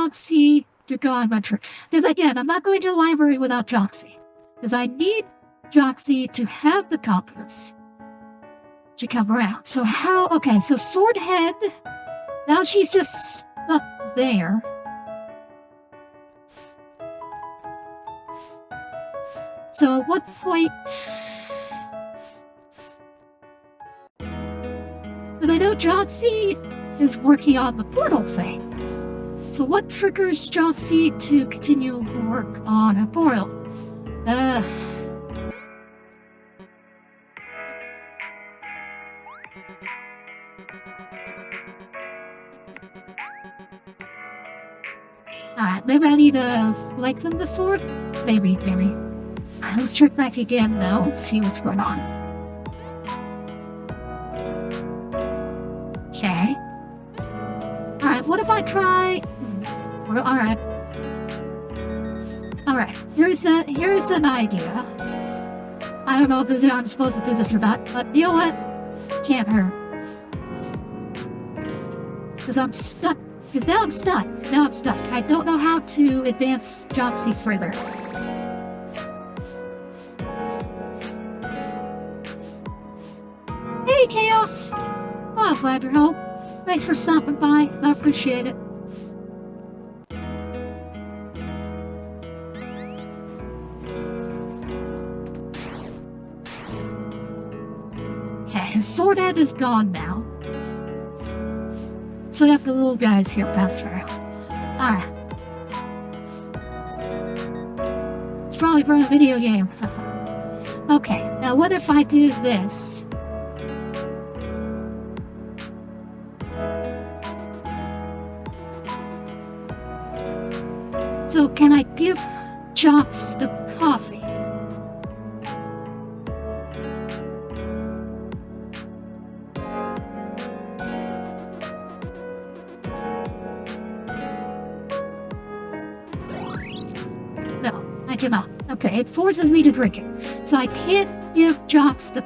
Joxxi to go on my trip. Because again, I'm not going to the library without Joxxi. Because I need Joxxi to have the confidence to come around. So how, okay, so Swordhead, now she's just stuck there. So at what point... But I know Joxxi is working on the portal thing. So what triggers Joxxi to continue work on a portal? Alright, maybe I need to lengthen the sword? Maybe. Let's check back again now and see what's going on. Okay. Alright, what if I try... Alright. Alright, here's an idea. I don't know if I'm supposed to do this or not, but you know what? Can't hurt. Because I'm stuck. Because now I'm stuck. I don't know how to advance Joxxi further. Hey, Chaos! Oh, I'm glad you're home. Thanks for stopping by. I appreciate it. Okay, Swordhead is gone now. So I got the little guys here bouncing around. Alright. It's probably for a video game. Okay, now what if I do this? So can I give Joxxi the coffee? No, I cannot. Okay, it forces me to drink it. So I can't give Joxxi the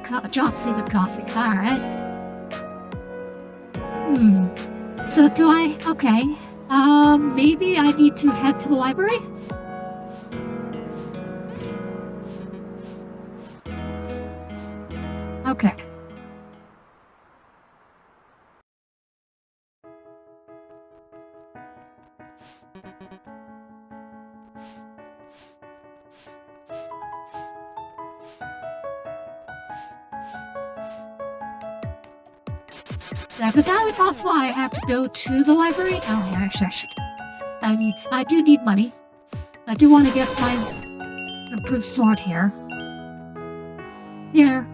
coffee. Alright. So do I... Okay. Maybe I need to head to the library? Okay. Yeah, but that would be possible. I have to go to the library. Oh, yeah, actually, I should. I do need money. I do want to get my improved sword here. Here.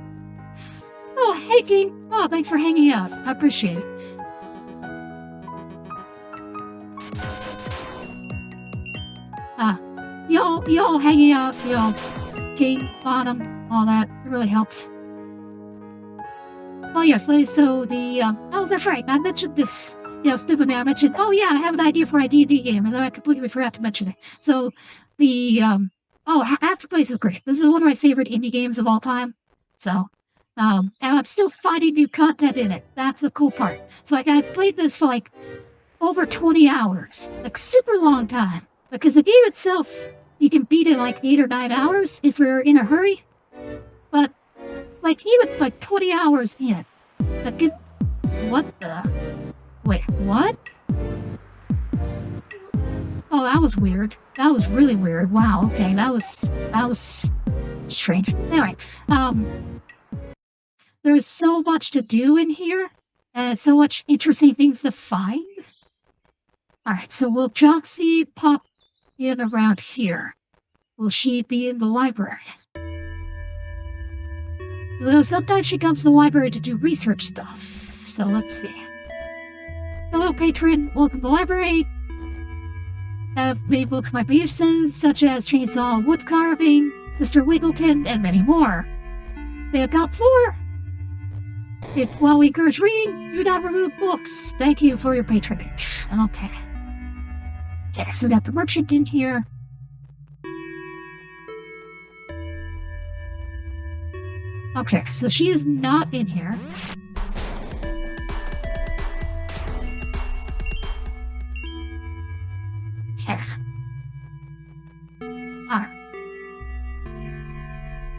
Oh, hey, Dean. Oh, thanks for hanging out. I appreciate it. Y'all hanging out, y'all King, bottom, all that. It really helps. Oh, yes, so the, oh, that's right, I mentioned this, stupid man, I mentioned, oh, yeah, I have an idea for a D&D game, and then I completely forgot to mention it. So, the, Afterplace is great. This is one of my favorite indie games of all time. So, and I'm still finding new content in it. That's the cool part. So, like, I've played this for, like, over 20 hours. Like, super long time. Because the game itself, you can beat it in, like, 8 or 9 hours if you're in a hurry. But, like, even, like, 20 hours in. Like, what the? Wait, what? Oh, that was weird. That was really weird. Wow, okay, that was strange. Anyway, there's so much to do in here, and so much interesting things to find. Alright, so will Joxxi pop in around here? Will she be in the library? Though sometimes she comes to the library to do research stuff. So let's see. Hello, patron. Welcome to the library. I've made books my uses, such as chainsaw wood carving, Mr. Wiggleton, and many more. The top floor. While we encourage reading, do not remove books. Thank you for your patronage. Okay. Okay, so we got the merchant in here. Okay, so she is not in here. Alright.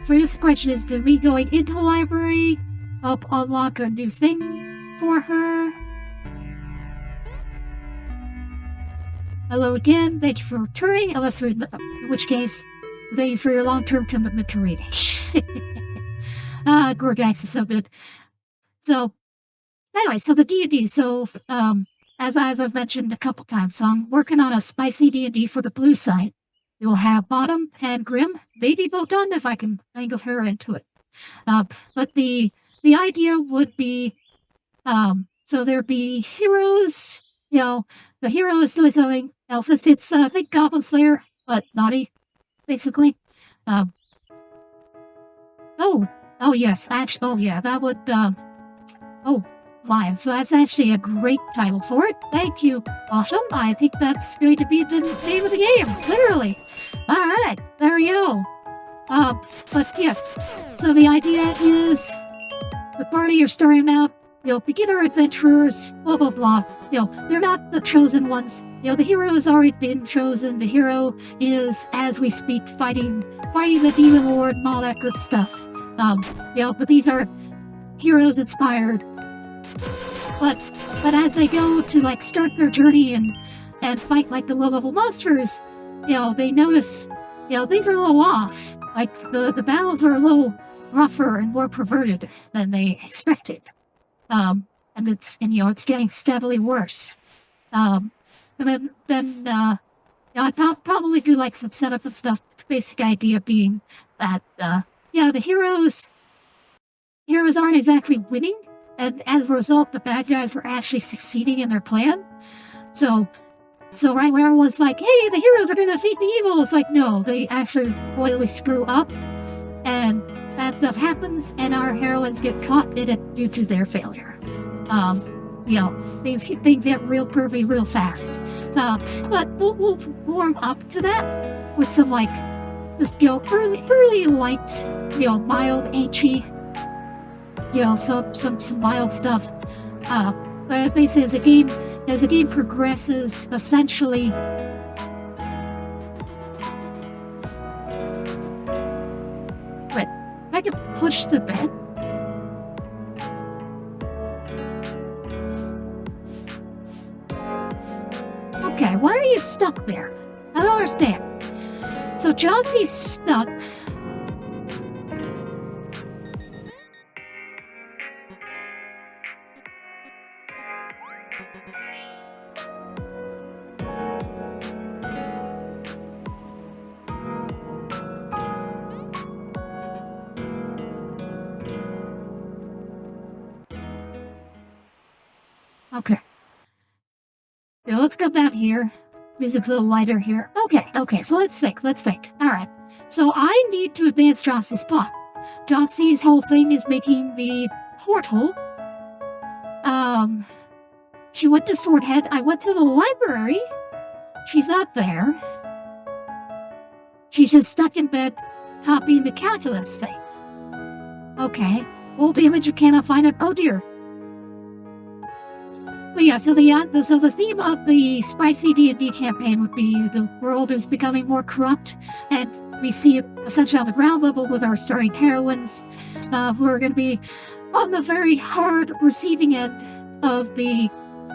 First question is, to me going into the library, help unlock a new thing for her. Hello again, thank you for returning, in which case, thank you for your long-term commitment to reading. Gorgax is so good. So, anyway, so the D&D, as I've mentioned a couple times, so I'm working on a spicy D&D for the blue side. We will have Bottom and Grim, maybe both done if I can angle her into it. But the idea would be, so there'd be heroes, the hero is doing something else. It's I think Goblin Slayer, but naughty, basically. Oh yes, actually, oh yeah, that would, live. So that's actually a great title for it. Thank you, Autumn. I think that's going to be the name of the game, literally. Alright, there we go. But yes, so the idea is the party are starting out, beginner adventurers, blah blah blah. They're not the chosen ones. The hero has already been chosen. The hero is, as we speak, fighting the demon lord and all that good stuff. But these are heroes inspired. But as they go to start their journey and fight the low level monsters, they notice things are a little off. The battles are a little rougher and more perverted than they expected. And it's getting steadily worse. And then I'd probably do some setup and stuff. The basic idea being that the heroes aren't exactly winning. And as a result, the bad guys are actually succeeding in their plan. So right where everyone's like, hey, the heroes are going to defeat the evil, it's like, no, they actually royally screw up. And bad stuff happens, and our heroines get caught in it due to their failure. Things get real pervy real fast. But we'll warm up to that with some, just, early light, mild, anchy, some mild stuff. But basically, as the game progresses, essentially, wait, I can push the bed. Okay, why are you stuck there? I don't understand. So Joxxi's stuck. Okay. Yeah, let's go down here. Music's a little lighter here. Okay, so let's think. Alright. So I need to advance Joxxi's plot. Joxxi's whole thing is making the portal. She went to Swordhead. I went to the library. She's not there. She's just stuck in bed, copying the calculus thing. Okay. Old image, you cannot find it. Oh dear. But yeah, so the theme of the spicy D&D campaign would be the world is becoming more corrupt, and we see it essentially on the ground level with our starring heroines, who are going to be on the very hard receiving end of the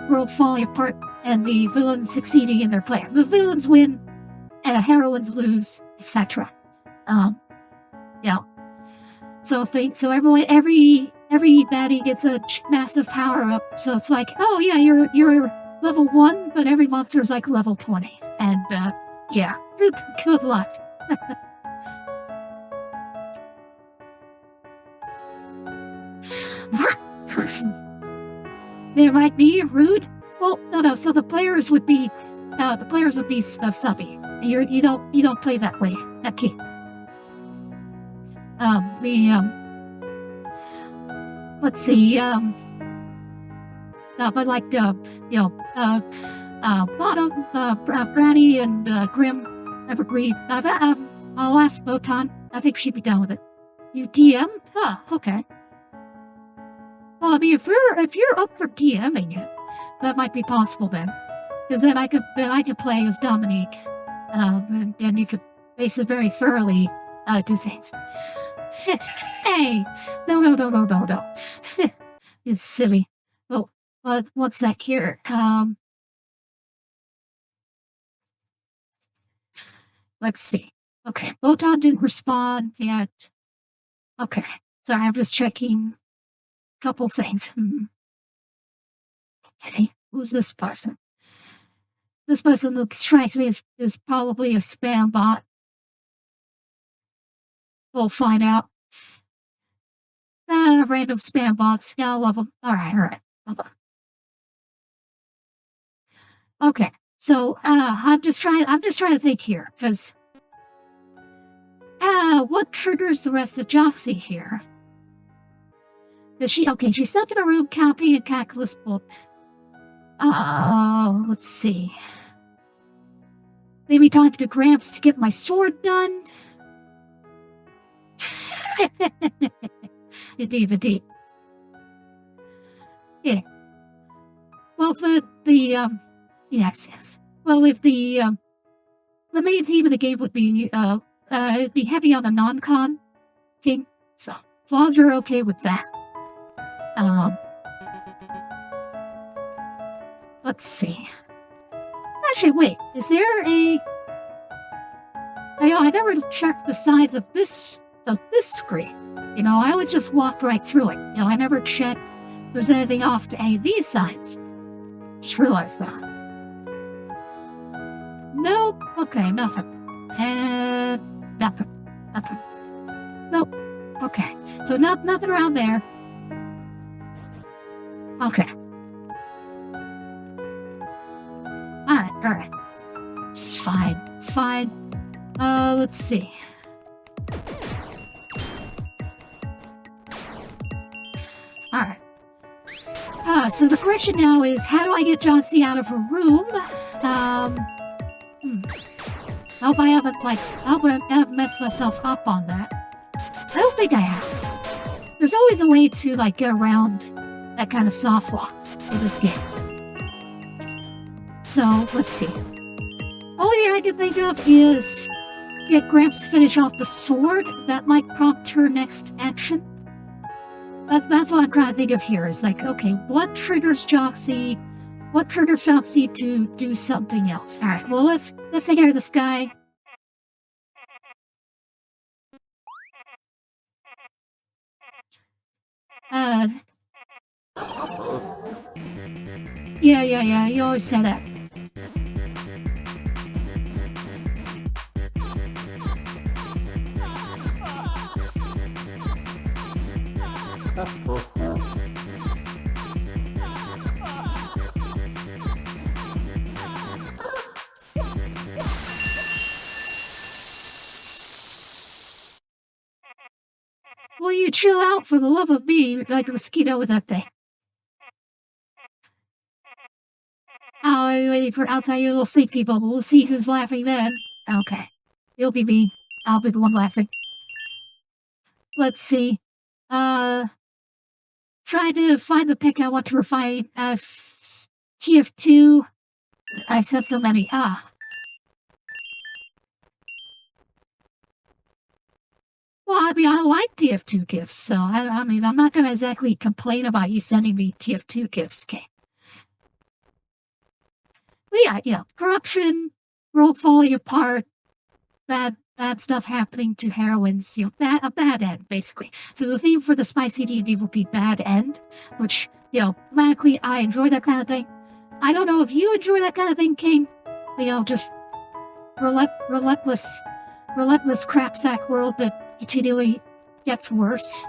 world falling apart and the villains succeeding in their plan. The villains win, and the heroines lose, etc. So every baddie gets a massive power-up, so it's like, oh yeah, you're level 1, but every monster's level 20. And, yeah, good luck. They might be rude. Well, no, so the players would be subby. You don't play that way. Okay. Let's see, but Bottom, Bratty, and Grim have agreed. I'll ask Botan. I think she'd be down with it. You DM? Huh, okay. Well, I mean, if you're up for DMing it, that might be possible then. Because then I could play as Dominic, and you could Makes it very thoroughly do things. Hey! No. It's silly. Oh, what's that here? Let's see. Okay, Botan didn't respond yet. Okay, sorry, I'm just checking a couple things. Hey, who's this person? This person looks strikes me is probably a spam bot. We'll find out. Random spam bots. Yeah, I love them. Alright. Love them. Okay, so I'm just trying to think here, because what triggers the rest of Joxxi here? She's stuck in a room copying a calculus book. Let's see. Maybe talking to Gramps to get my sword done? Indeed. Yeah. Well, yes. Well, if the main theme of the game would be, it'd be heavy on the non-con king, so as long as you're okay with that. Let's see. Actually, wait, is there I never checked the size of this screen. I always just walked right through it. I never checked if there's anything off to any of these sides. Just realized that. Nope. Okay, nothing. And nothing. Nope. Okay. So nothing around there. Okay. Alright. It's fine. Let's see. Alright. So the question now is, how do I get Joxxi out of her room? I hope I haven't messed myself up on that. I don't think I have. There's always a way to, get around that kind of soft lock in this game. So, let's see. Only thing I can think of is get Gramps to finish off the sword. That might prompt her next action. That's what I'm trying to think of here, is okay, what triggers Joxxi? What triggers Joxxi to do something else? Alright, well, let's take care of this guy. Yeah, you always say that. Will you chill out for the love of me, like a mosquito with that thing? Oh, I'm waiting for outside your little safety bubble. We'll see who's laughing then. Okay. It'll be me. I'll be the one laughing. Let's see. Trying to find the pick I want to refine. TF2. I said so many. Well, I mean, I like TF2 gifts, so I mean, I'm not gonna exactly complain about you sending me TF2 gifts, okay? But yeah, corruption, world falling apart, bad stuff happening to heroines, a bad end, basically. So the theme for the Spicy D&D would be bad end, which, automatically I enjoy that kind of thing. I don't know if you enjoy that kind of thing, King. Just relentless crapsack world that continually gets worse.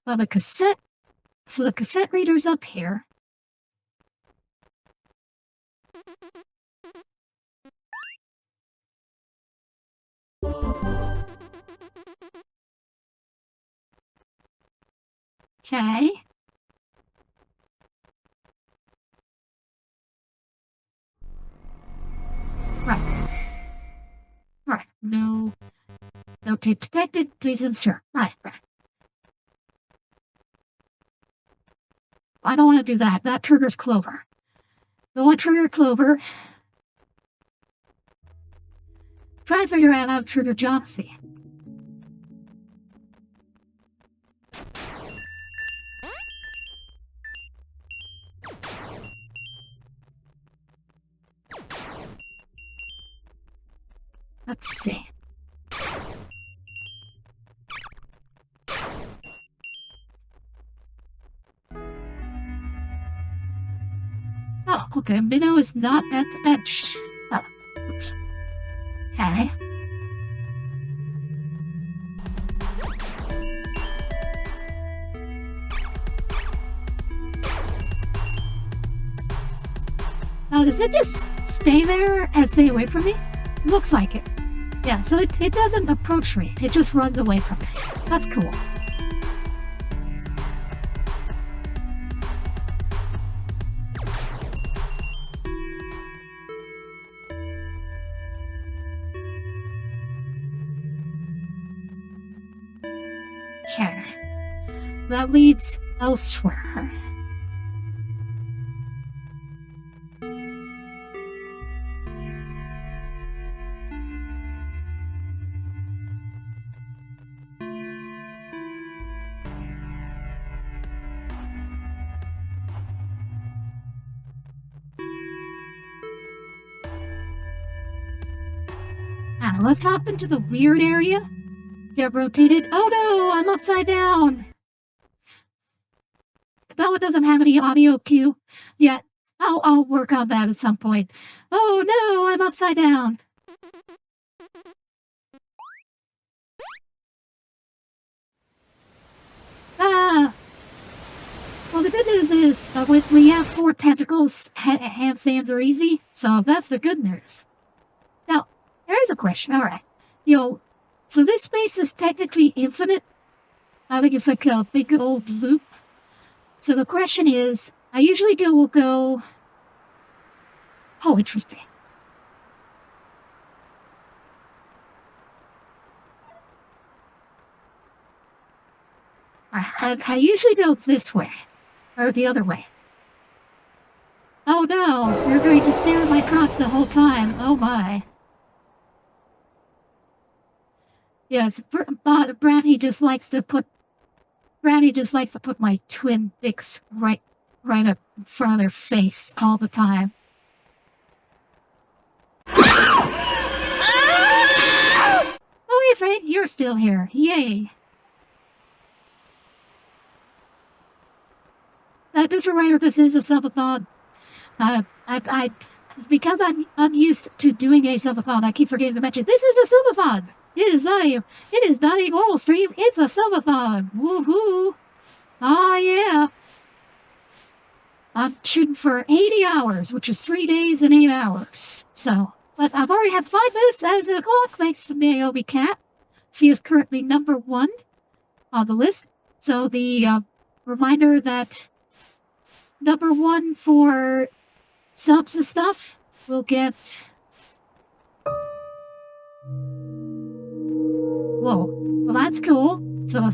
Well, the cassette reader's up here. Okay. Right. rotate detected. Please insert. Right. I don't want to do that. That triggers Clover. Don't want to trigger Clover. Try to figure out how to trigger Joxxi. Let's see. Oh, okay. Minnow is not at the bench. Oh, oops. Okay. Now, does it just stay there and stay away from me? Looks like it. Yeah, so it doesn't approach me. It just runs away from me. That's cool. Okay. That leads elsewhere. Now, let's hop into the weird area. Get rotated. Oh no, I'm upside down. That one doesn't have any audio cue yet. I'll work on that at some point. Oh no, I'm upside down. Well, the good news is when we have 4 tentacles, handstands are easy, so that's the good news. Now, here's a question. All right, so this space is technically infinite. I think it's like a big old loop. So the question is, I usually will go. Oh, interesting. I usually go this way, or the other way. Oh no, you're going to stare at my crotch the whole time. Oh my. Yes, Brownie just likes to put my twin dicks right up in front of their face all the time. Oh, hey, Fred, you're still here. Yay. Mr. Writer, this is a subathon. Because I'm unused to doing a subathon, I keep forgetting to mention this is a subathon. It is not a normal stream. It's a subathon. Woohoo! Ah, yeah. I'm shooting for 80 hours, which is 3 days and 8 hours. So, but I've already had 5 minutes out of the clock, thanks to Naomi Cat. She is currently number 1 on the list. So the reminder that number 1 for subs and stuff will get. Whoa, well that's cool. So,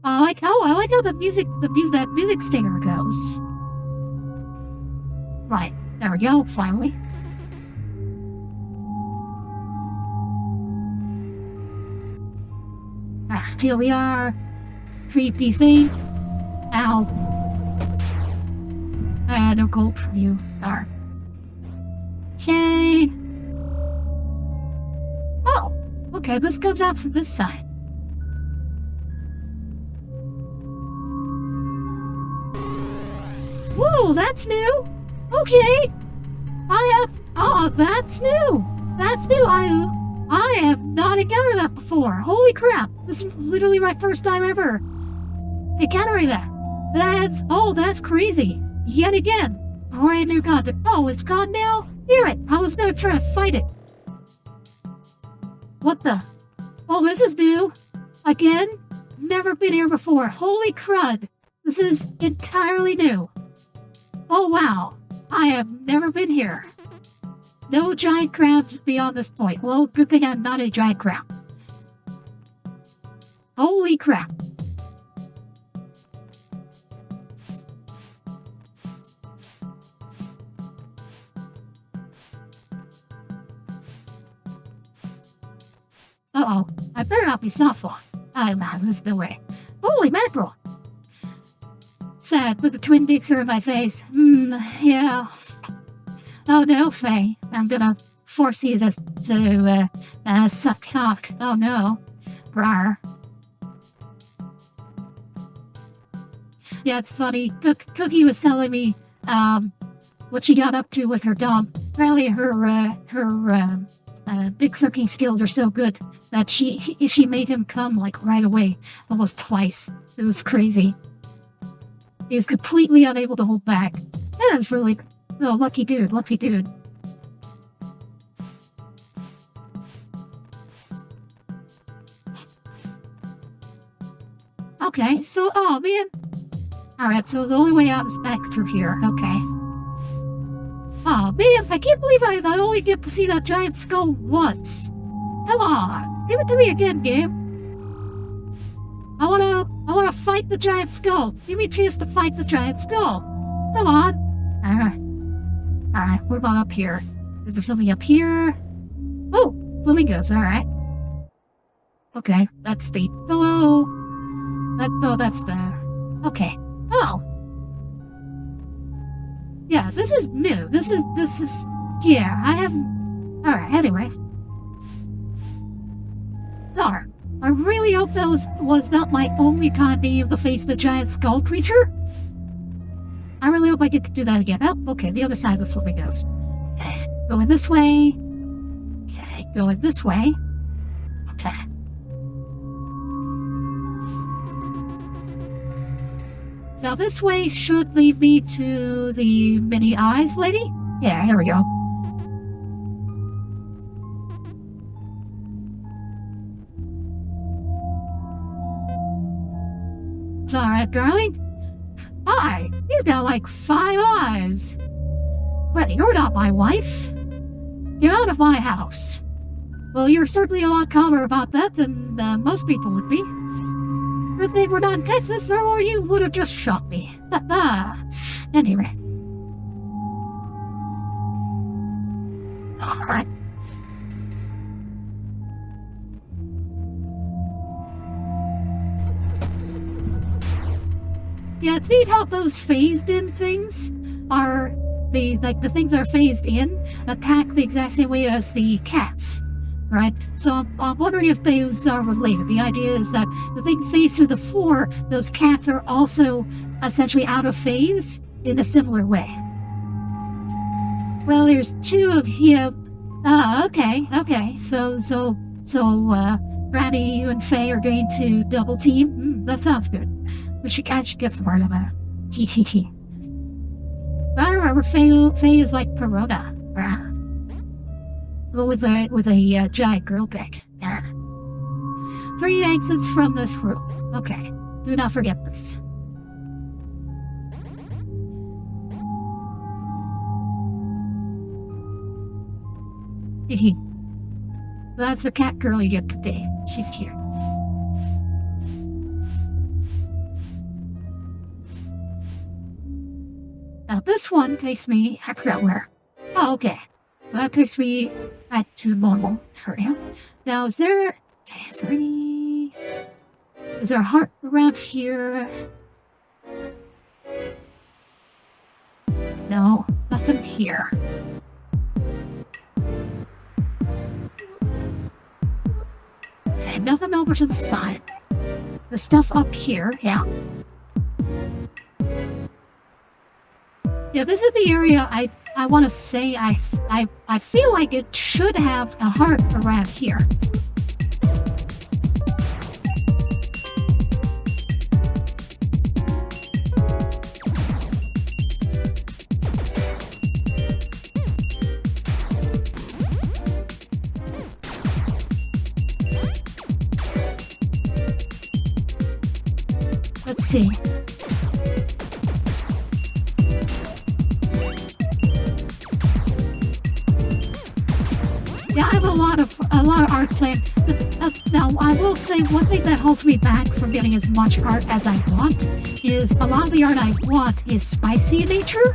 I like how that music stinger goes. Right, there we go, finally. Here we are. Creepy thing. Ow. No gold preview. Darn. Okay. Oh, okay, this comes out from this side. Whoa, that's new. Okay. That's new. That's new. I have not encountered that before. Holy crap. This is literally my first time ever encountering that. That's crazy. Yet again. Brand new content. Oh, it's gone now? Hear it. I was gonna try to fight it. What the? Oh, this is new. Again? Never been here before. Holy crud. This is entirely new. Oh, wow. I have never been here. No giant crabs beyond this point. Well, good thing I'm not a giant crab. Holy crap. Uh-oh, I better not be thoughtful. This is the way. Holy mackerel! Sad, but the twin dicks are in my face. Yeah. Oh no, Faye. I'm gonna force you to suck cock. Oh no. Rawr. Yeah, it's funny. Cookie was telling me, what she got up to with her dog. Apparently her big sucking skills are so good that she made him come like right away, almost twice. It was crazy. He was completely unable to hold back. That was really, lucky dude. Okay, so, oh man. Alright, so the only way out is back through here. Okay. Oh man, I can't believe I only get to see that giant skull once. Come on, give it to me again, game. I wanna fight the giant skull. Give me a chance to fight the giant skull. Come on. Alright, what about up here? Is there something up here? Oh, flamingos, alright. Okay, that's the hello. That's the okay. Oh. Yeah, this is new. This is yeah, I haven't alright, anyway. Darn. I really hope that was not my only time being able to face the giant skull creature. I really hope I get to do that again. Oh, okay, the other side of the flamingos. Okay, going this way. Okay, going this way. Okay. Now this way should lead me to the mini eyes lady. Yeah, here we go. Alright, darling. Hi, you've got like 5 eyes. But you're not my wife. Get out of my house. Well, you're certainly a lot calmer about that than most people would be. If they were not in Texas, or you would have just shot me. Anyway. Alright. Yeah, it's neat how those phased-in things are the things that are phased in attack the exact same way as the cats, right? So I'm wondering if those are related. The idea is that the things phased to the floor, those cats are also essentially out of phase in a similar way. Well, there's 2 of him. Okay. So, Brady, you and Faye are going to double team. That sounds good. We should get some more of a GTT. But I remember Faye is like Perona. But with a giant girl dick. 3 exits from this room. Okay. Do not forget this. That's the cat girl you get today. She's here. Now this one takes me, I forgot where. Oh, okay. Well, that takes me back to normal area. Now, is there a heart around here? No, nothing here. Okay, nothing over to the side. The stuff up here, yeah. Yeah, this is the area I want to say I feel like it should have a heart around here. Let's see. I have a lot of art planned. Now, I will say one thing that holds me back from getting as much art as I want is a lot of the art I want is spicy in nature.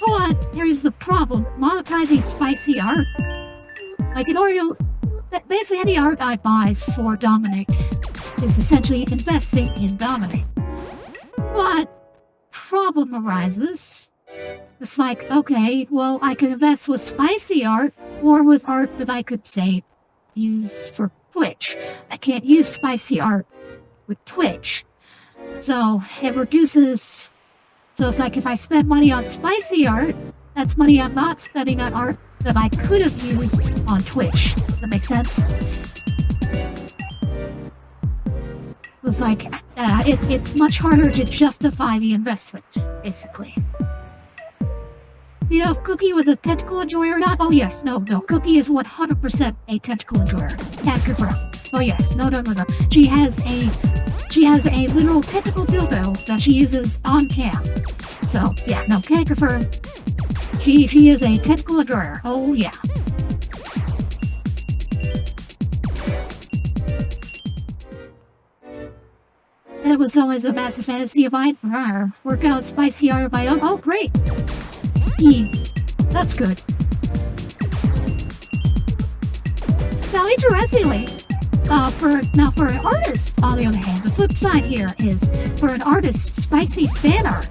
But here's the problem: monetizing spicy art, like in order to basically any art I buy for Dominic is essentially investing in Dominic. But problem arises. It's like, okay, well, I could invest with spicy art or with art that I could, say, use for Twitch. I can't use spicy art with Twitch. So it reduces. So it's like if I spend money on spicy art, that's money I'm not spending on art that I could have used on Twitch. That makes sense? It's like, it's much harder to justify the investment, basically. You know, if Cookie was a tentacle enjoyer or not? Oh yes, no. Cookie is 100% a tentacle enjoyer. Can't confirm. Oh yes, no. She has a literal tentacle dildo that she uses on cam. So, yeah, no, can't confirm. She is a tentacle enjoyer. Oh yeah. It was always a massive fantasy of mine. Work out spicy art of my own. Oh, great. That's good. Now, interestingly, for an artist, on the other hand, the flip side here is for an artist, spicy fan art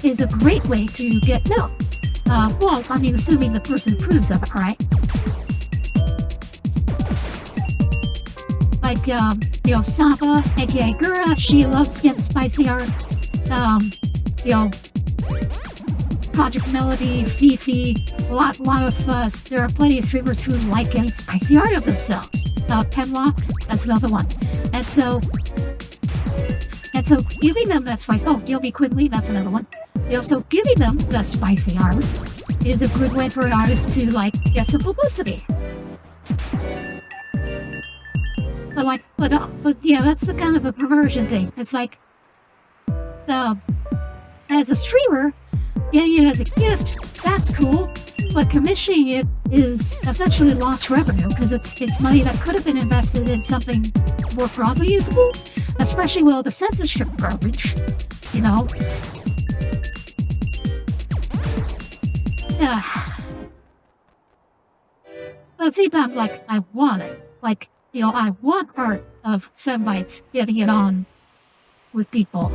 is a great way to get known. Well, I mean, assuming the person approves of it, right? Like, Saba, aka Gura, she loves getting spicy art. Project Melody, Fifi, a lot of, there are plenty of streamers who like getting spicy art of themselves. Penlock, that's another one. And so giving them that spice, DLB Quigley, that's another one. So giving them the spicy art is a good way for an artist to, like, get some publicity. But yeah, that's the kind of a perversion thing. It's like, as a streamer, getting it as a gift, that's cool, but commissioning it is essentially lost revenue because it's money that could have been invested in something more broadly usable, especially with all the censorship garbage, Yeah. But see, I'm like, I want it. Like, I want art of fembites getting it on with people.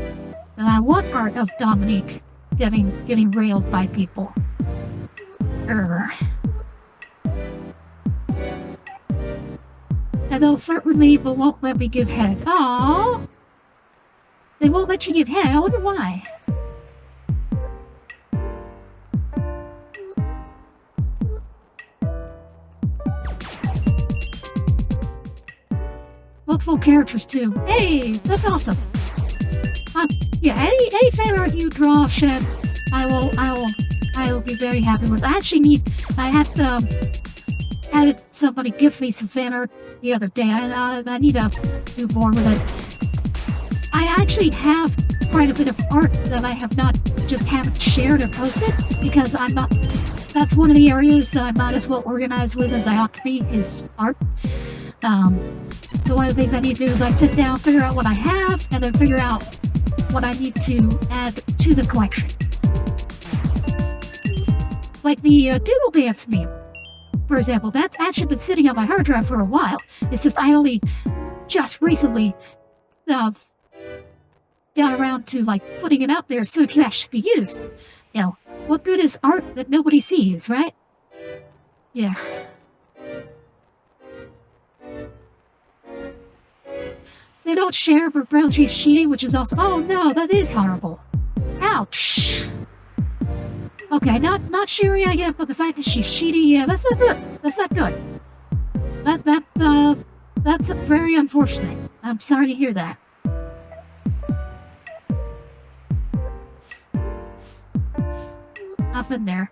And I want art of Dominique getting railed by people. And they'll flirt with me but won't let me give head. Aww! They won't let you give head. I wonder why. Multiple characters too. Hey, that's awesome. Yeah, any fan art you draw, Shed, I will be very happy with. I had somebody give me some fan art the other day. I need to do more with it. I actually have quite a bit of art that I haven't shared or posted because that's one of the areas that I'm not as well organized with as I ought to be, is art. So one of the things I need to do is I sit down, figure out what I have, and then figure out what I need to add to the collection. Like the Doodle Dance meme, for example, that's actually been sitting on my hard drive for a while. It's just I only just recently got around to, like, putting it out there so it can actually be used. What good is art that nobody sees, right? Yeah. They don't share, but Brown Cheese cheating, which is also— oh no, that is horrible. Ouch. Okay, not sharing I get, but the fact that she's cheating, yeah, that's not good. That's not good. That's very unfortunate. I'm sorry to hear that. I've been there.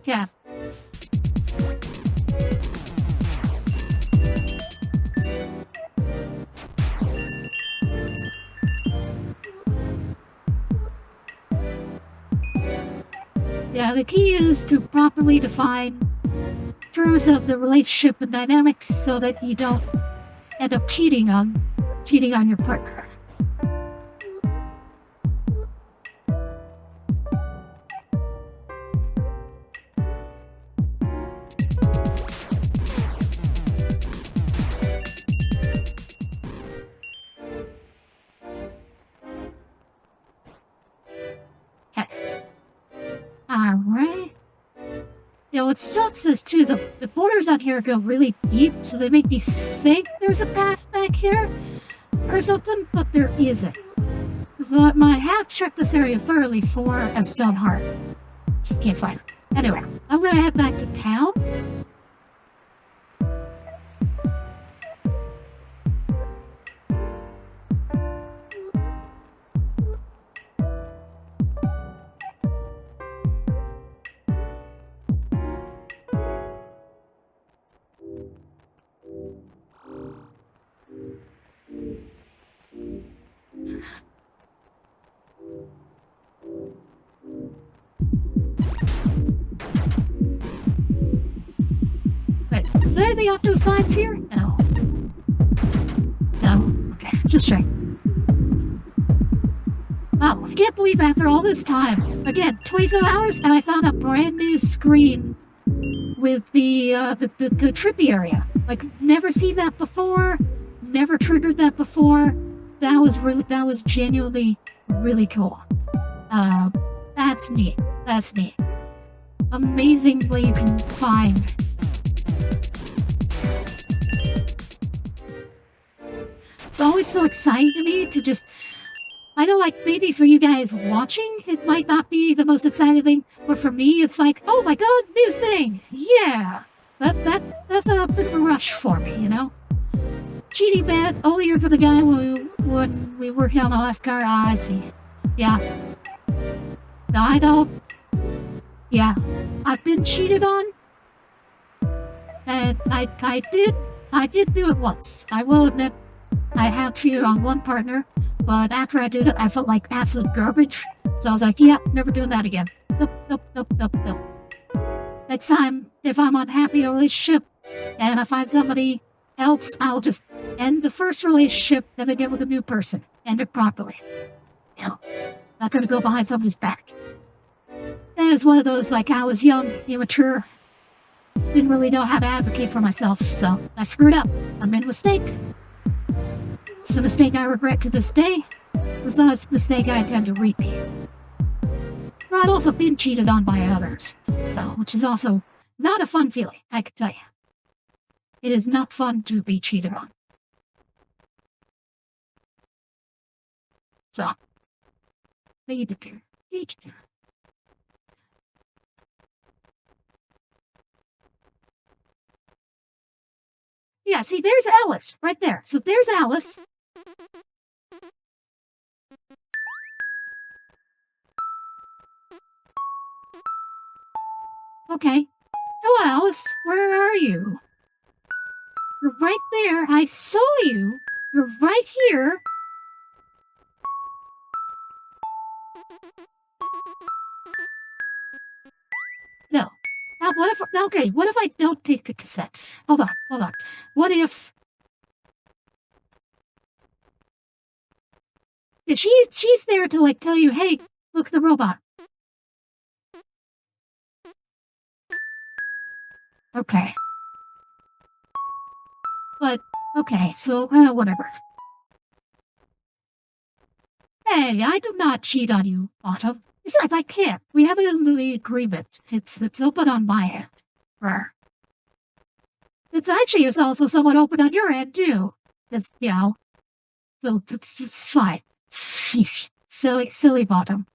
Yeah. Yeah, the key is to properly define terms of the relationship and dynamic so that you don't end up cheating on your partner. Alright. You know, what sucks is too, the borders on here go really deep, so they make me think there's a path back here or something, but there isn't. But I have checked this area thoroughly for a stone heart. Just can't find it. Anyway, I'm gonna head back to town. Wait, is there anything off to the sides here? No. No. Okay, just check. Wow, I can't believe after all this time, again, 27 hours, and I found a brand new screen with the trippy area. Like, never seen that before, never triggered that before. That was genuinely really cool. That's neat. That's neat. Amazing way you can find. It's always so exciting to me to just, I know, like, maybe for you guys watching, it might not be the most exciting thing, but for me, it's like, oh my god, new thing! Yeah! That's a bit of a rush for me, you know? Cheating bad, only for the guy when we worked on the last car. I see. Yeah. No, I don't. Yeah. I've been cheated on. And I did do it once. I will admit, I have cheated on one partner, but after I did it, I felt like absolute garbage. So I was like, yeah, never doing that again. Nope. Next time, if I'm unhappy in a relationship and I find somebody else, I'll just end the first relationship, then get with a new person. End it properly. You know, not gonna go behind somebody's back. That is one of those, like, I was young, immature, didn't really know how to advocate for myself, so I screwed up. I made a mistake. It's a mistake I regret to this day. It's not a mistake I intend to repeat. But I've also been cheated on by others, so, which is also not a fun feeling, I can tell you. It is not fun to be cheated on. So, yeah, see, there's Alice, right there. So there's Alice. Okay. Hello, Alice. Where are you? You're right there. I saw you. You're right here. No. Now, what if I don't take the cassette? Hold on. What if... She's there to, like, tell you, hey, look, the robot. Okay. But, okay, so, whatever. Hey, I do not cheat on you, Autumn. Besides, I can't. We have an agreement. It's open on my end. It's actually also somewhat open on your end, too. It's, you know, it's fine. Silly Bottom.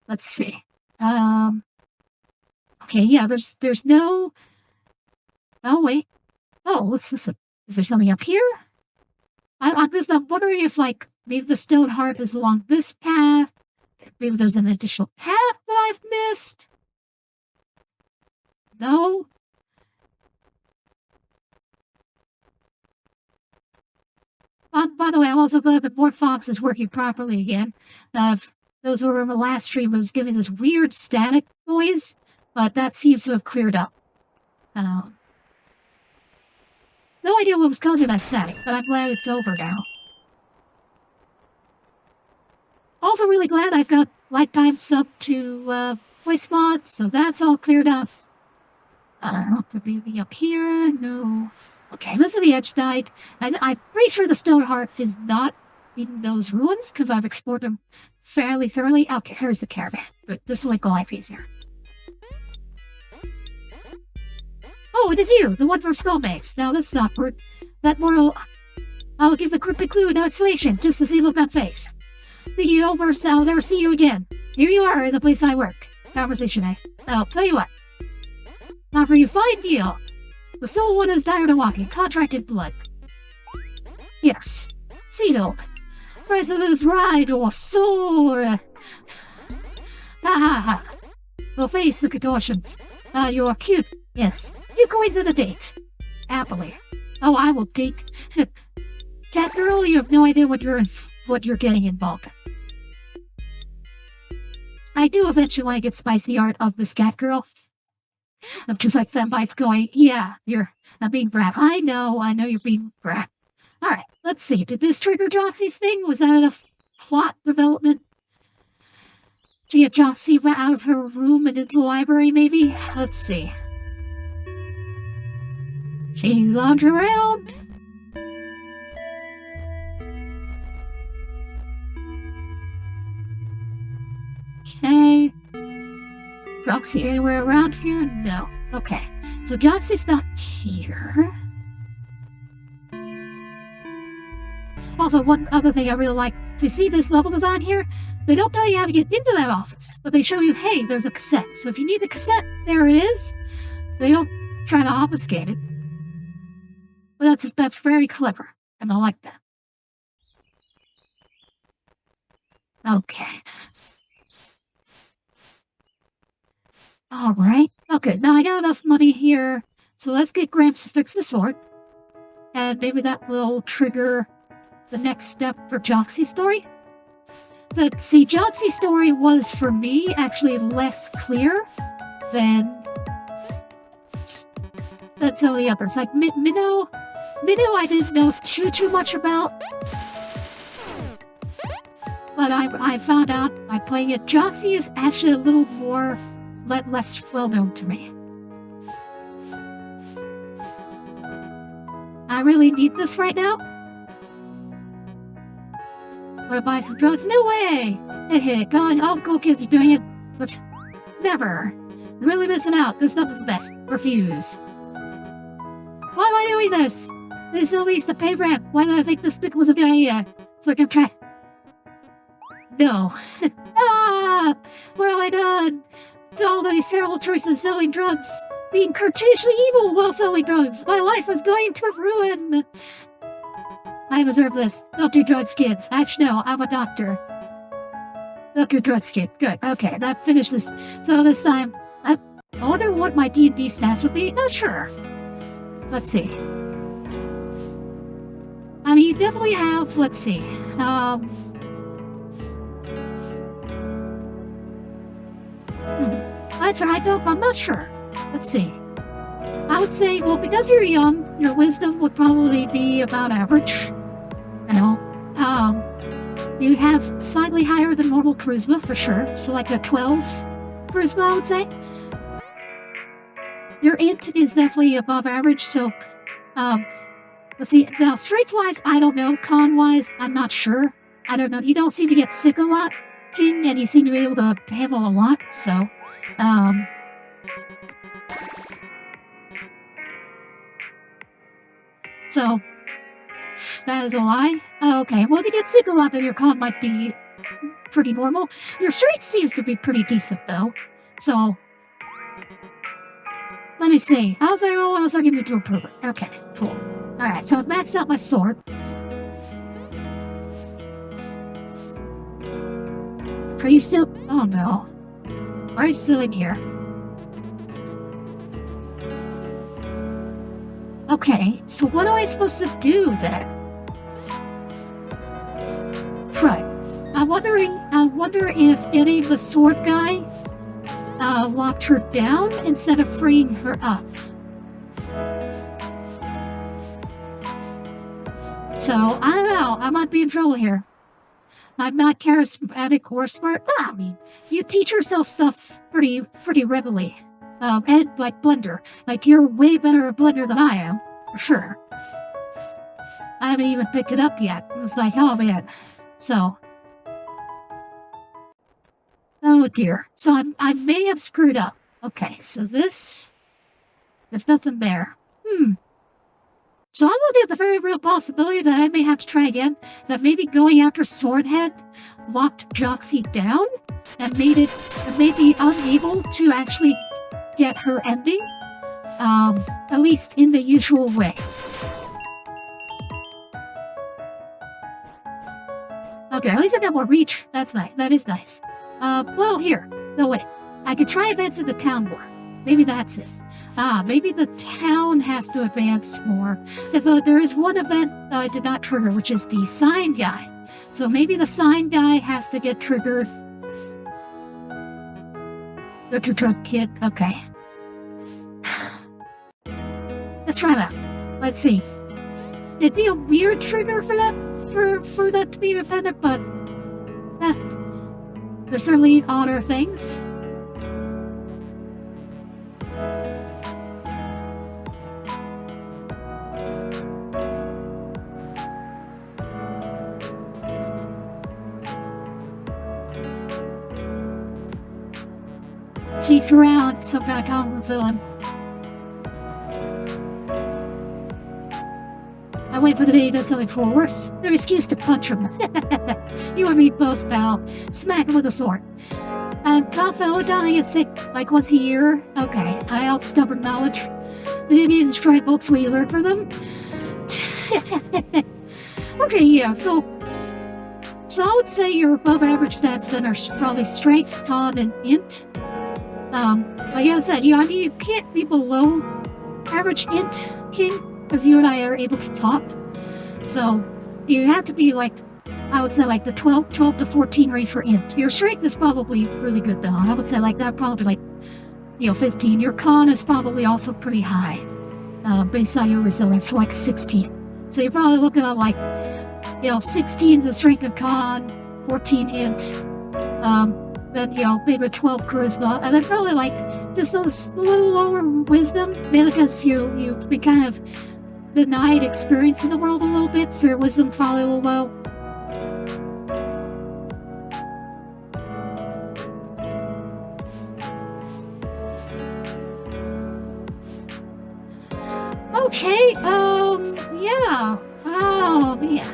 Let's see. Okay, yeah, there's no... Oh, wait. Oh, what's this? Is there something up here? I'm just wondering if, like, maybe the stone heart is along this path. maybe there's an additional path that I've missed. No. By the way, I'm also glad that Board Fox is working properly again. Those who were in the last stream was giving this weird static noise, but that seems to have cleared up. No idea what was causing that static, but I'm glad it's over now. Also really glad I've got lifetime sub to voice mods, so that's all cleared up. Could be up here? No. Okay, most of the edge died, and I'm pretty sure the Stone Heart is not in those ruins, because I've explored them fairly thoroughly. Okay, here's the caravan. Good, this will make life easier. Oh, it is you, the one from Skullmates. Now this is awkward. That moral... I'll give the cryptic clue no explanation, just to see look on face. Thinking over, so I'll never see you again. Here you are, in the place I work. Conversation, eh? I'll tell you what. Not for you, fine deal. The soul one is tired of walking, contracted blood. Yes. Sealed. Price of this ride or soul. Ha ha ha. Well, face the contortions. You are cute. Yes. 2 coins and a date. Happily. Oh, I will date. Cat girl, you have no idea what you're getting involved in. I do eventually want to get spicy art of this cat girl. I'm just like Fembites going, yeah, you're not being brave. I know you're being brave. Alright, let's see. Did this trigger Joxxi's thing? Was that enough plot development to get Joxxi out of her room and into the library, maybe? Let's see. She lounged around. Okay. Joxxi anywhere around here? No. Okay. So Joxxi's not here. Also, one other thing I really like, to see this level design here, they don't tell you how to get into that office, but they show you, hey, there's a cassette. So if you need the cassette, there it is. They don't try to obfuscate it. But that's very clever, and I like that. Okay. Alright. Okay, now I got enough money here, so let's get Gramps to fix the sword. And maybe that will trigger the next step for Joxxi's story. So, see, Joxxi's story was, for me, actually less clear than some of the others. Like, Minnow I didn't know too much about. But I found out by playing it, Joxxi is actually a little more... less well-known to me. I really need this right now. Wanna buy some drugs? No way! Hey, God, all the cool kids are doing it, but never. You're really missing out. This stuff is the best. Refuse. Why am I doing this? This is at least the pay ramp. Why did I think this was a good idea? So I can try. No. Ah! What have I done? All these terrible choices selling drugs, being cartoonishly evil while selling drugs. My life was going to ruin. I deserve this. Don't do drugs, kids. Actually, no, I'm a doctor. Don't do drugs, kid. Good. Okay, that finishes. So this time, I wonder what my D&D stats would be. Not sure. Let's see. I mean, you definitely have, let's see. That's right, though, I'm not sure. Let's see. I would say, well, because you're young, your wisdom would probably be about average. You know, you have slightly higher than normal charisma, for sure. So like a 12 charisma, I would say. Your int is definitely above average, so, let's see. Now, strength-wise, I don't know. Con-wise, I'm not sure. I don't know. You don't seem to get sick a lot, King, and you seem to be able to handle a lot, so... So, that is a lie. Okay, well, if you get sick a lot, then your con might be pretty normal. Your strength seems to be pretty decent, though. So, let me see. How's that roll? How's that give me to improve it? Okay, cool. Alright, so I've maxed out my sword. Are you still? Oh no. Are you still in here? Okay, so what am I supposed to do then? Right. I wonder if getting the sword guy locked her down instead of freeing her up. So, I don't know, I might be in trouble here. I'm not charismatic or smart. I mean, you teach yourself stuff pretty readily. And like Blender. Like, you're way better at Blender than I am, for sure. I haven't even picked it up yet. It's like, oh man. So. Oh dear. So I may have screwed up. Okay, so this. There's nothing there. So I'm looking at the very real possibility that I may have to try again. That maybe going after Swordhead locked Joxxi down and made me unable to actually get her ending. At least in the usual way. Okay, at least I got more reach. That's nice. That is nice. Well, here. No, wait. I could try advancing the town more. Maybe that's it. Maybe the town has to advance more. Although there is one event that I did not trigger, which is the sign guy. So maybe the sign guy has to get triggered. The truck kid. Okay. Let's try that. Let's see. It'd be a weird trigger for that, for that to be independent, but there's certainly odder things. Sneaks around, some kind of common villain. I wait for the day he does something for worse. No excuse to punch him. You and me both, pal. Smack him with a sword. Tall fellow dying at sick like once a year. Okay, I out stubborn knowledge. The Indians try bolts when you learn from them. Okay, yeah, so I would say your above average stats then are probably strength, con, and int. Like I said, I mean, you can't be below average int, King, because you and I are able to talk. So, you have to be like, I would say like the 12 to 14 range for int. Your strength is probably really good though. I would say like that probably like, 15. Your con is probably also pretty high, based on your resilience, so like 16. So you're probably looking at like, 16 the strength and con, 14 int, then, maybe 12 charisma, and then probably like just a little lower wisdom, mainly because you've been kind of denied experience in the world a little bit, so your wisdom probably a little low. Okay, yeah. Oh, man.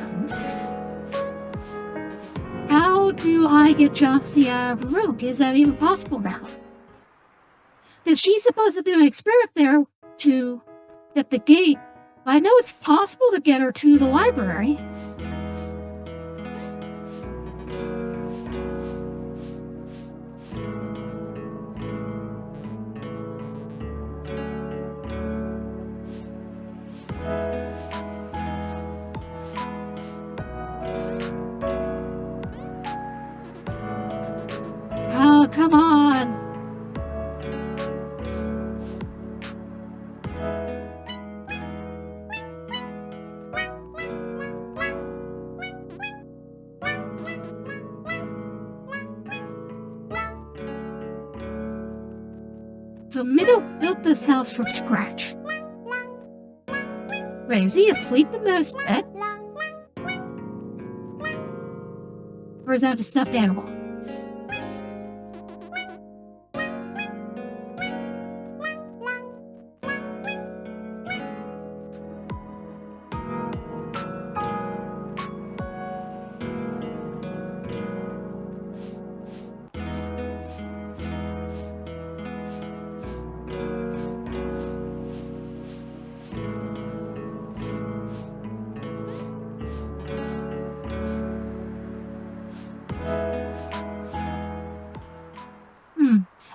How do I get Joxxi out of the room? Is that even possible now? Because she's supposed to do an experiment there to get the gate. But I know it's possible to get her to the library. Oh, come on. The Minnow built this house from scratch. Wait, is he asleep in this bed? Or is that a stuffed animal?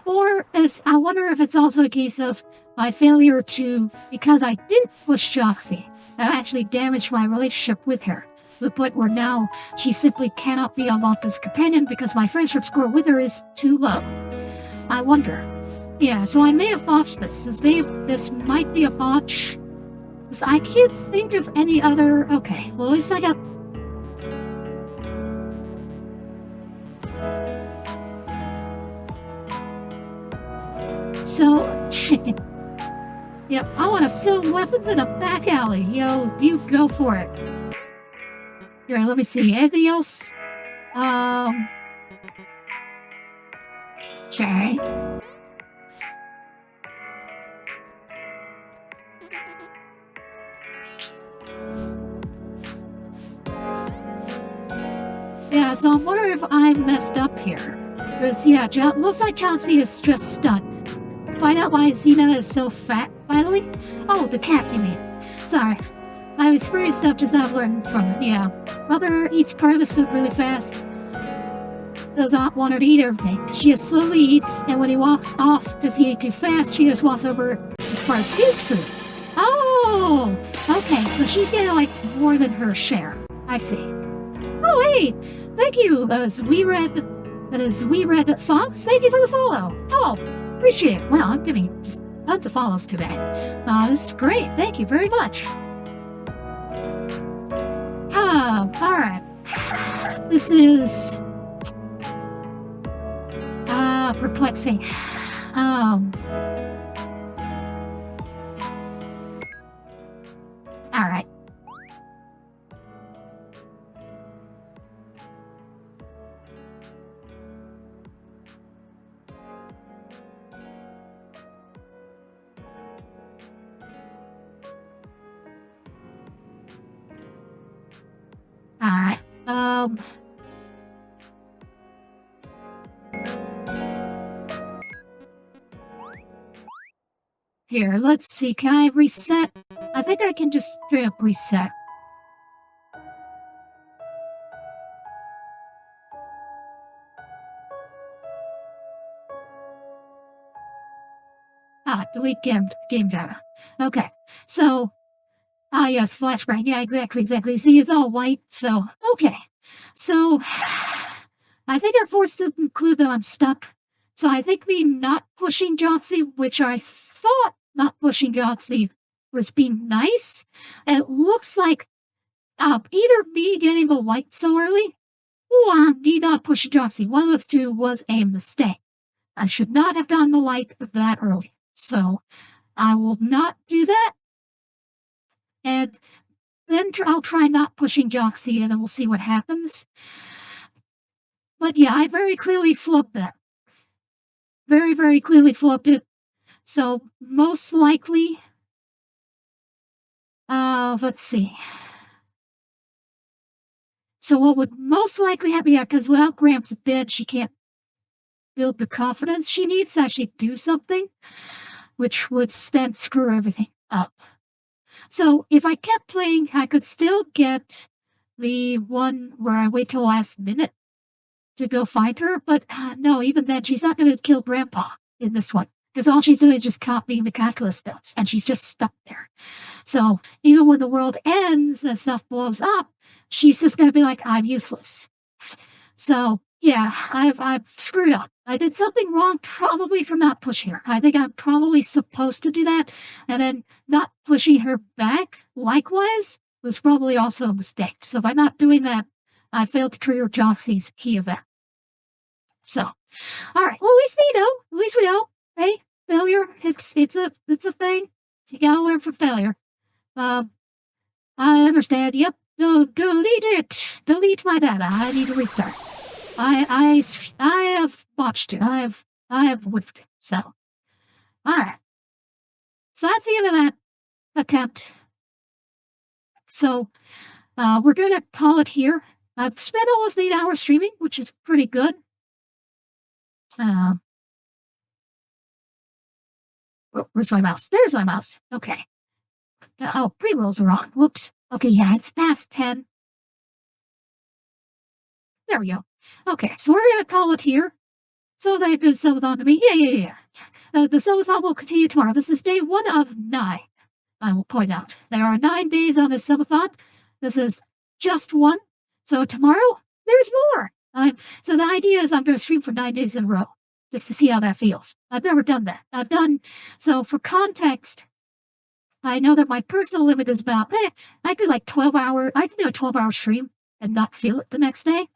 Or I wonder if it's also a case of my failure to, because I didn't push Joxxi, that actually damaged my relationship with her, to the point where now she simply cannot be unlocked as a companion because my friendship score with her is too low. I wonder. Yeah, so I may have botched this. This might be a botch. Because I can't think of any other... Okay, well at least I got... So... Yep, I want to sell weapons in a back alley. Yo, you go for it. Here, let me see. Anything else? Okay. Yeah, so I'm wondering if I messed up here. Because, yeah, looks like Joxxi is just stunned. Find out why Xena is so fat, finally? Oh, the cat, you mean. Sorry. I was experienced stuff just not learned from it, yeah. Mother eats part of his food really fast. Does not want her to eat everything. She just slowly eats, and when he walks off because he ate too fast, she just walks over. It's part of his food. Oh! Okay, so she's getting, like, more than her share. I see. Oh, hey! Thank you, as we read Fox. Thank you for the follow. Hello. Appreciate it. Well, I'm giving just tons of follows today. This is great. Thank you very much. Alright. This is... perplexing. Alright. Alright, here, let's see, can I reset? I think I can just straight up reset. Delete game data. Okay, so, yes, flashback, yeah, exactly. See, it's all white, so, okay. So, I think I'm forced to conclude that I'm stuck. So I think me not pushing Joxxi, which I thought not pushing Joxxi was being nice, and it looks like either me getting the light so early, or me not pushing Joxxi. One of those two was a mistake. I should not have gotten the light that early. So I will not do that. And then I'll try not pushing Joxxi, and then we'll see what happens. But yeah, I very clearly flubbed that. Very, very clearly flubbed it. So most likely, let's see. So what would most likely happen, yeah, because without Gramps' bid, she can't build the confidence she needs to actually do something, which would then screw everything up. So if I kept playing, I could still get the one where I wait till last minute to go find her, but no, even then, she's not going to kill Grandpa in this one, because all she's doing is just copying the calculus notes, and she's just stuck there. So even when the world ends and stuff blows up, she's just going to be like, I'm useless. So yeah, I've screwed up. I did something wrong, probably for not pushing her. I think I'm probably supposed to do that, and then not pushing her back, likewise, was probably also a mistake. So by not doing that, I failed to trigger Joxxi's key event. So, all right. Well, at least we know. At least we know. Hey, failure. It's a thing. You gotta learn from failure. I understand. Yep. No, delete it. Delete my data. I need to restart. I have botched it. I have whiffed it. So, all right. So that's the end of that attempt. So, we're gonna call it here. I've spent almost 8 hours streaming, which is pretty good. Where's my mouse? There's my mouse. Okay. Oh, pre-rolls are on. Whoops. Okay, yeah, it's past 10. There we go. Okay, so we're going to call it here. So they good subathon to me. Yeah. The subathon will continue tomorrow. This is day 1 of 9. I will point out there are 9 days on this subathon. This is just 1. So tomorrow there's more. So the idea is I'm going to stream for 9 days in a row just to see how that feels. I've never done that. So for context, I know that my personal limit is about, I could like 12 hour, I can do a 12-hour stream and not feel it the next day.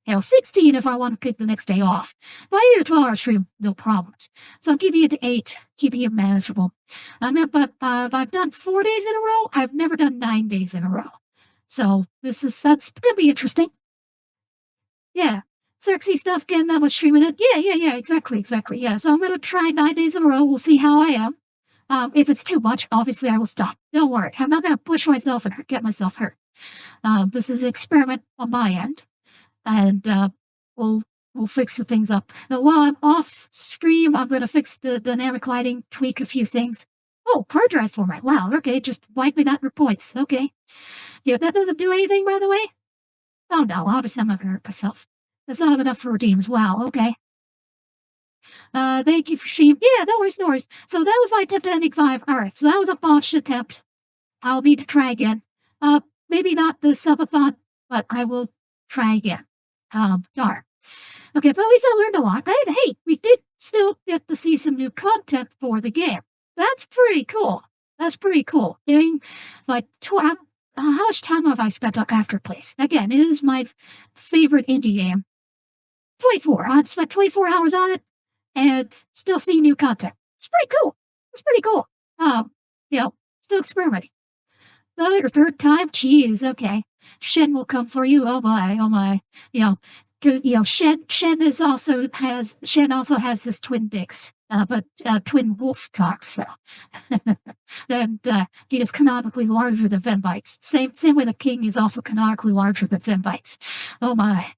16 if I want to take the next day off. If I do a 12-hour stream, no problems. So I'm keeping it to 8, keeping it manageable. But I've done 4 days in a row. I've never done 9 days in a row. So that's going to be interesting. Yeah. Sexy stuff again, that was streaming it. Yeah, exactly. Yeah, so I'm going to try 9 days in a row. We'll see how I am. If it's too much, obviously I will stop. Don't worry. I'm not going to push myself and get myself hurt. This is an experiment on my end. And we'll fix the things up. Now, while I'm off stream, I'm going to fix the dynamic lighting, tweak a few things. Oh, hard drive format. Wow, okay, just wiping out your points. Okay. Yeah, that doesn't do anything, by the way? Oh, no, obviously I'm not going to hurt myself. That's not enough for redeems. Wow, okay. Thank you for stream. Yeah, no worries. So that was my attempt at ED5. All right, so that was a botched attempt. I'll need to try again. Maybe not the subathon, but I will try again. Darn. Okay, but at least I learned a lot. Hey, we did still get to see some new content for the game. That's pretty cool. Doing like how much time have I spent on Afterplace? Again, it is my favorite indie game. 24. I spent 24 hours on it and still see new content. It's pretty cool. Still experimenting. The third time, geez, okay. Shen will come for you. Oh my. Shen also has his twin dicks, but twin wolf cocks though. And he is canonically larger than Bytes. Same way the king is also canonically larger than Bytes. Oh my.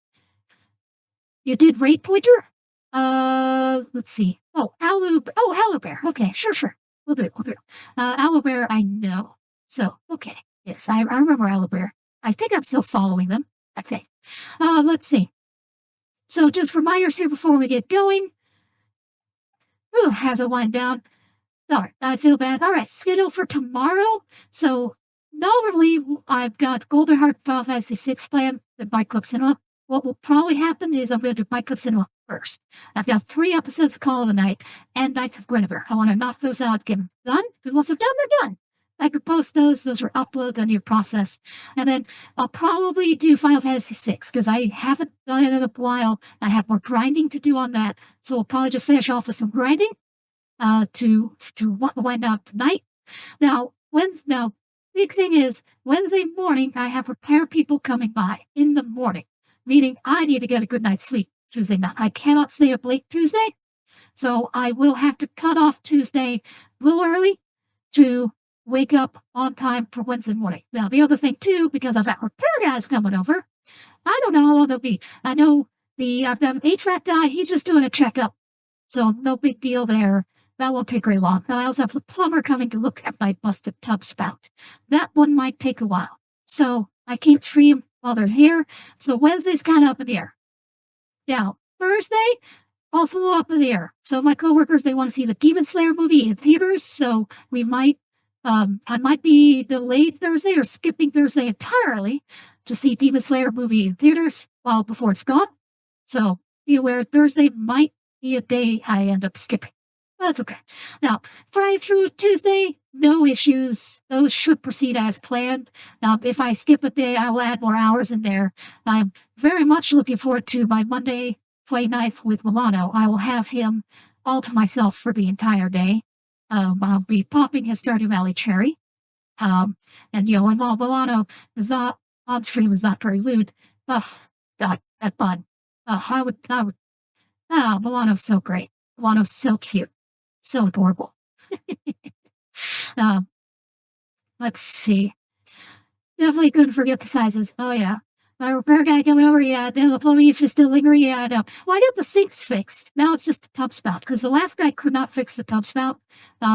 You did rate pointer? Let's see. Oh, Owlbear. Okay, sure. We'll do it. Owlbear, I know. So, okay. Yes, I remember Owlbear. I think I'm still following them. I think. Let's see. So just reminders here before we get going. Has a wind down. All right, I feel bad. All right, schedule for tomorrow. So normally I've got Golden Heart Final Fantasy 6 planned at Byte Club Cinema. What will probably happen is I'm going to do Byte Club Cinema first. I've got 3 episodes of Call of the Night and Knights of Guinevere. I want to knock those out, get them done. Once they're done, they're done. I could post those. Those are uploads on your process. And then I'll probably do Final Fantasy 6 because I haven't done it in a while. I have more grinding to do on that. So we'll probably just finish off with some grinding to wind down tonight. Now, big thing is Wednesday morning, I have repair people coming by in the morning, meaning I need to get a good night's sleep Tuesday night. I cannot stay up late Tuesday. So I will have to cut off Tuesday a little early to wake up on time for Wednesday morning. Now, the other thing, too, because I've got repair guys coming over, I don't know how long they'll be. I know I've got an HVAC guy, he's just doing a checkup, so no big deal there. That won't take very long. I also have the plumber coming to look at my busted tub spout. That one might take a while. So I can't stream while they're here, so Wednesday's kind of up in the air. Now, Thursday, also up in the air. So my coworkers, they want to see the Demon Slayer movie in theaters, so we might I might be delayed Thursday or skipping Thursday entirely to see Demon Slayer movie in theaters before it's gone. So be aware Thursday might be a day I end up skipping. That's okay. Now, Friday through Tuesday, no issues. Those should proceed as planned. Now, if I skip a day, I will add more hours in there. I'm very much looking forward to my Monday 29th with Milano. I will have him all to myself for the entire day. I'll be popping his Stardew Valley cherry. And while Milano is not on stream, is not very lewd. God, that bun. Milano's so great. Milano's so cute. So adorable. Let's see. Definitely couldn't forget the sizes. Oh, yeah. My repair guy coming over, yeah. Then the plumbing is still lingering, yeah, I know. Well, I got the sinks fixed. Now it's just the tub spout, because the last guy could not fix the tub spout.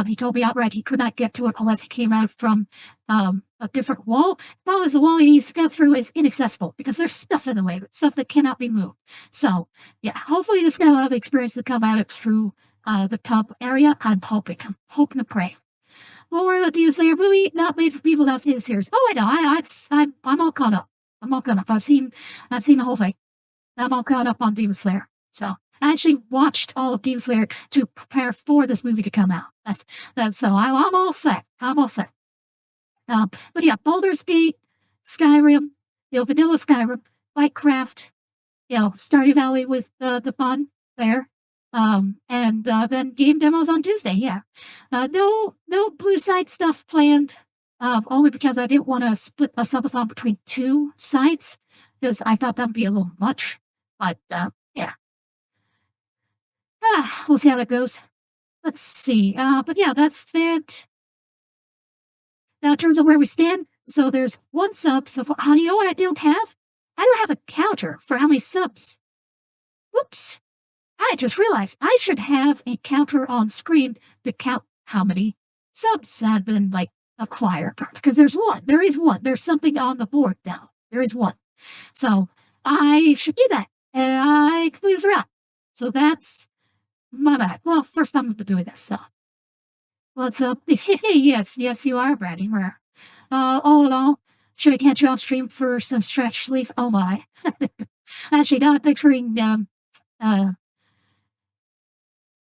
He told me outright he could not get to it unless he came out from a a different wall. Well, as the wall he needs to go through is inaccessible because there's stuff in the way, stuff that cannot be moved. So, yeah, hopefully this guy will have the experience to come at it through the tub area. I'm hoping to pray. More of the Demon Slayer movie, not made for people that see the series. Oh, I know. I'm all caught up. I've seen the whole thing. I'm all caught up on Demon Slayer. So I actually watched all of Demon Slayer to prepare for this movie to come out. So I'm all set. But yeah, Baldur's Gate, Skyrim, vanilla Skyrim, Minecraft, Stardew Valley with the fun there. And then game demos on Tuesday. Yeah, no Blue Side stuff planned. Only because I didn't want to split a subathon between two sites because I thought that'd be a little much. But yeah, we'll see how that goes. Let's see. But yeah, that's it. Now, in terms of where we stand, so there's one sub. So how do you know what I don't have? I don't have a counter for how many subs. Whoops. I just realized I should have a counter on screen to count how many subs had been, acquired. Because there is one. There's something on the board now. There is one. So I should do that. And I completely forgot. So that's my bad. Well, first time I've been doing this, so. What's up? yes, you are, Brady. All in all, should I catch you off stream for some stretch sleep? Oh my. Actually, not picturing,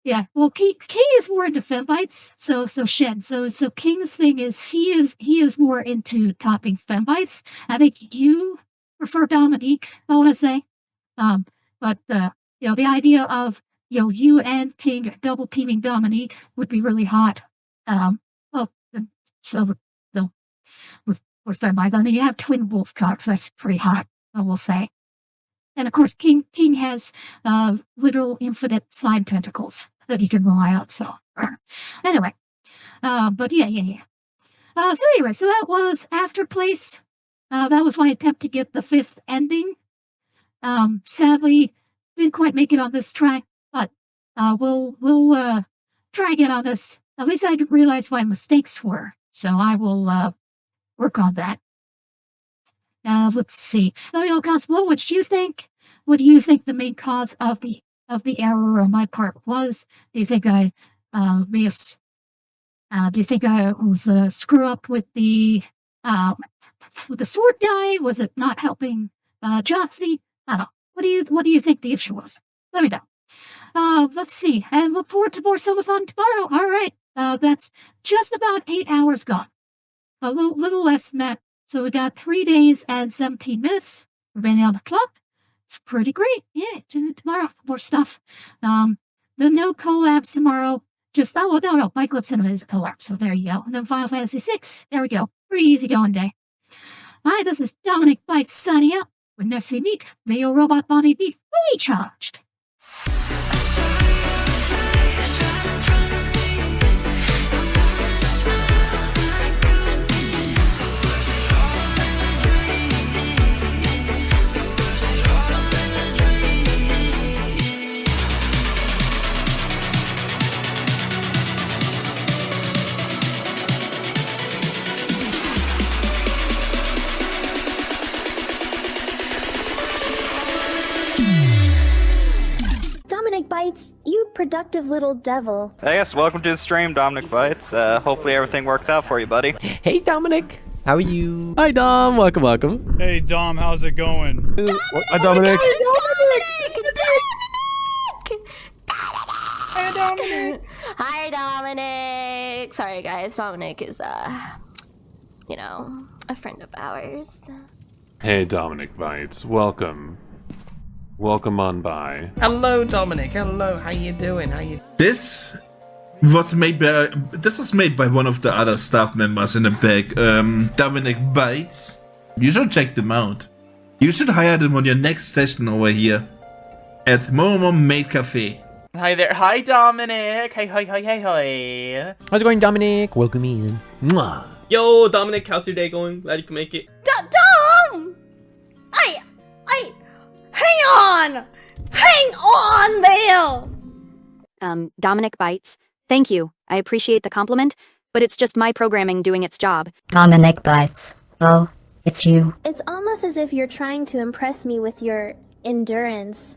yeah, well, King is more into fembites, so Shen. So King's thing is he is more into topping fembites. I think you prefer Dominique, I want to say. But the idea of you and King double teaming Dominique would be really hot. With fembites, I mean, you have twin wolf cocks. That's pretty hot, I will say. And of course, King has literal infinite slime tentacles that he can rely on. So anyway, but yeah. So that was Afterplace. That was my attempt to get the 5th ending. Sadly, didn't quite make it on this try, but we'll try again on this. At least I realized my mistakes were, so I will work on that. Let's see. Let me know comments below what you think. What do you think the main cause of the error on my part was? Do you think I do you think I was a screw up with the sword guy? Was it not helping Joxxi? I don't know. What do you think the issue was? Let me know. Let's see. And look forward to more subathon tomorrow. All right. That's just about 8 hours gone. A little less than that. So we got 3 days and 17 minutes remaining on the clock. It's pretty great. Yeah, tomorrow, more stuff. The no collabs tomorrow. Just, no, Byte Club Cinema is a collab, so there you go. And then Final Fantasy VI, there we go. Pretty easy going day. Hi, this is Dominic Bytes signing out. When next we meet, may your robot body be fully charged. Dominic Bytes, you productive little devil. Hey guys, welcome to the stream, Dominic Bytes. Hopefully everything works out for you, buddy. Hey Dominic, how are you? Hi Dom, welcome. Hey Dom, how's it going? Hi Dominic. Hi Dominic. Sorry guys, Dominic is a friend of ours. Hey Dominic Bytes, welcome. Welcome on by. Hello Dominic, hello, how you doing? This was made by one of the other staff members in the back, Dominic Bytes. You should check them out. You should hire them on your next session over here at Momo Maid Cafe. Hi there. Hi, Dominic. Hi. How's it going, Dominic? Welcome in. Mwah. Yo, Dominic, how's your day going? Glad you can make it. Dom! Hang on there! Dominic Bytes, thank you. I appreciate the compliment, but it's just my programming doing its job. Dominic Bytes. Oh, it's you. It's almost as if you're trying to impress me with your endurance.